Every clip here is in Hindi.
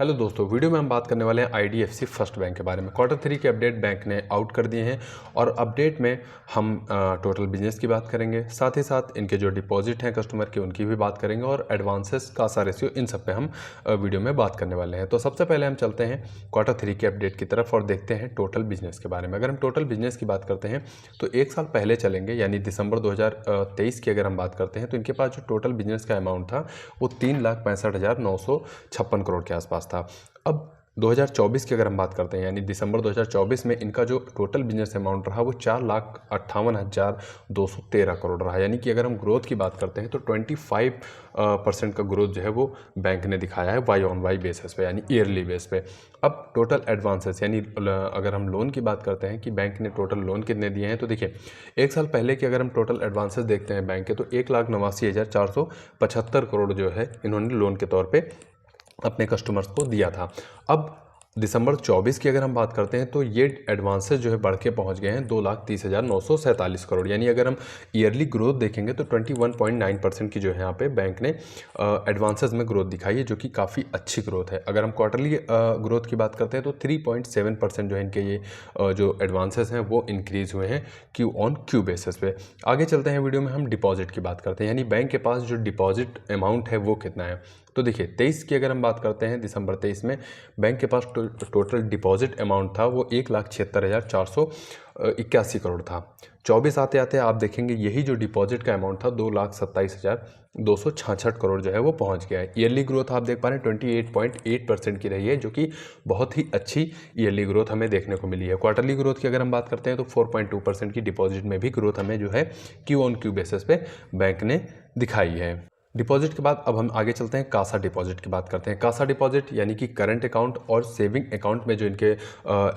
हेलो दोस्तों, वीडियो में हम बात करने वाले हैं IDFC फर्स्ट बैंक के बारे में। Q3 के अपडेट बैंक ने आउट कर दिए हैं और अपडेट में हम टोटल बिजनेस की बात करेंगे, साथ ही साथ इनके जो डिपॉजिट हैं कस्टमर के उनकी भी बात करेंगे और एडवांसेस कासा रेशियो इन सब पे हम वीडियो में बात करने वाले हैं। तो सबसे पहले हम चलते हैं Q3 के अपडेट की तरफ और देखते हैं टोटल बिजनेस के बारे में। अगर हम टोटल बिजनेस की बात करते हैं तो एक साल पहले चलेंगे, यानी दिसंबर 2023 की अगर हम बात करते हैं तो इनके पास जो टोटल बिजनेस का अमाउंट था वो 3,65,956 करोड़ के आसपास था। अब 2024 की अगर हम बात करते हैं, यानी दिसंबर 2024 में इनका जो टोटल बिजनेस अमाउंट रहा वो 4,58,213 करोड़ रहा। यानी कि अगर हम ग्रोथ की बात करते हैं तो 25% का ग्रोथ जो है वो बैंक ने दिखाया है वाई ऑन वाई बेसिस पे, यानी ईयरली बेस पे। अब टोटल एडवांसेस, यानी अगर हम लोन की बात करते हैं कि बैंक ने टोटल लोन कितने दिए हैं, तो देखिए एक साल पहले की अगर हम टोटल एडवांसेस देखते हैं बैंक के तो 1,89,475 करोड़ जो है इन्होंने लोन के तौर पे अपने कस्टमर्स को दिया था। अब दिसंबर 24 की अगर हम बात करते हैं तो ये एडवांसेस जो है बढ़ के पहुंच गए हैं 2,30,947 करोड़। यानी अगर हम ईयरली ग्रोथ देखेंगे तो 21.9% की जो है यहाँ पे बैंक ने एडवांसेस में ग्रोथ दिखाई है, जो कि काफ़ी अच्छी ग्रोथ है। अगर हम क्वार्टरली ग्रोथ की बात करते हैं तो 3.7% जो है इनके ये जो एडवांसेस हैं वो इंक्रीज़ हुए हैं क्यू ऑन क्यू बेसिस पे। आगे चलते हैं वीडियो में, हम डिपॉजिट की बात करते हैं, यानी बैंक के पास जो डिपॉजिट अमाउंट है वो कितना है। तो देखिए 23 की अगर हम बात करते हैं, दिसंबर 23 में बैंक के पास टोटल डिपॉजिट अमाउंट था वो 1,76,481 करोड़ था। 24 आते आते आप देखेंगे यही जो डिपॉजिट का अमाउंट था 2,27,266 करोड़ जो है वो पहुंच गया है। ईयरली ग्रोथ आप देख पा रहे हैं 28.8% की रही है, जो कि बहुत ही अच्छी ईयरली ग्रोथ हमें देखने को मिली है। क्वार्टरली ग्रोथ की अगर हम बात करते हैं तो 4.2% की डिपॉजिट में भी ग्रोथ हमें जो है क्यू ऑन क्यू बेसिस पे बैंक ने दिखाई है। डिपॉजिट के बाद अब हम आगे चलते हैं कासा डिपॉजिट की बात करते हैं। कासा डिपॉजिट यानी कि करंट अकाउंट और सेविंग अकाउंट में जो इनके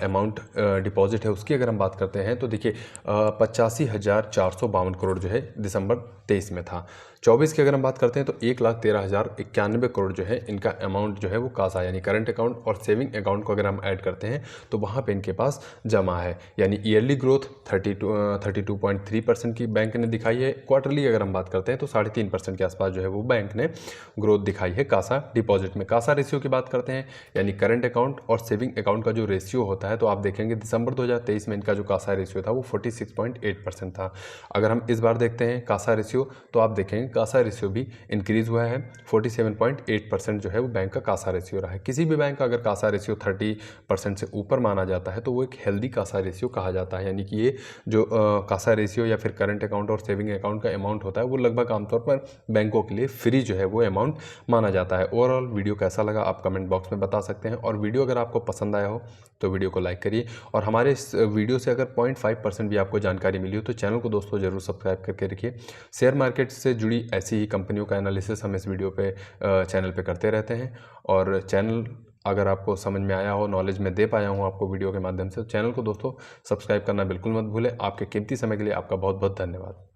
अमाउंट डिपॉजिट है उसकी अगर हम बात करते हैं तो देखिए 85,452 करोड़ जो है दिसंबर 23 में था। 24 की अगर हम बात करते हैं तो 1,13,091 करोड़ जो है इनका अमाउंट जो है वो कासा यानी करंट अकाउंट और सेविंग अकाउंट को अगर हम ऐड करते हैं तो वहाँ पे इनके पास जमा है। यानी ईयरली ग्रोथ 32.3% की बैंक ने दिखाई है। क्वार्टरली अगर हम बात करते हैं तो 3.5% के आसपास जो है वो बैंक ने ग्रोथ दिखाई है कासा डिपॉजिट में। कासा रेशियो की बात करते हैं, यानी करंट अकाउंट और सेविंग अकाउंट का जो रेशियो होता है, तो आप देखेंगे दिसंबर 2023 में इनका जो कासा रेशियो था वो 46.8% था। अगर हम इस बार देखते हैं कासा रेशियो तो आप देखेंगे कासा रेशियो भी इंक्रीज हुआ है, 47.8% जो है वो बैंक का कासा रेशियो रहा है। किसी भी बैंक का अगर कासा रेशियो 30% से ऊपर माना जाता है तो वो एक हेल्दी कासा रेशियो कहा जाता है। यानी कि ये जो कासा रेशियो या फिर करंट अकाउंट और सेविंग अकाउंट का अमाउंट होता है वो लगभग आमतौर पर बैंकों के लिए फ्री जो है वो अमाउंट माना जाता है। ओवरऑल वीडियो कैसा लगा आप कमेंट बॉक्स में बता सकते हैं, और वीडियो अगर आपको पसंद आया हो तो वीडियो को लाइक करिए, और हमारे इस वीडियो से अगर 0.5% भी आपको जानकारी मिली हो तो चैनल को दोस्तों ज़रूर सब्सक्राइब करके रखिए। शेयर मार्केट से जुड़ी ऐसी ही कंपनियों का एनालिसिस हम इस वीडियो पे चैनल पे करते रहते हैं, और चैनल अगर आपको समझ में आया हो, नॉलेज में दे पाया हूँ आपको वीडियो के माध्यम से, तो चैनल को दोस्तों सब्सक्राइब करना बिल्कुल मत भूलें। आपके कीमती समय के लिए आपका बहुत बहुत धन्यवाद।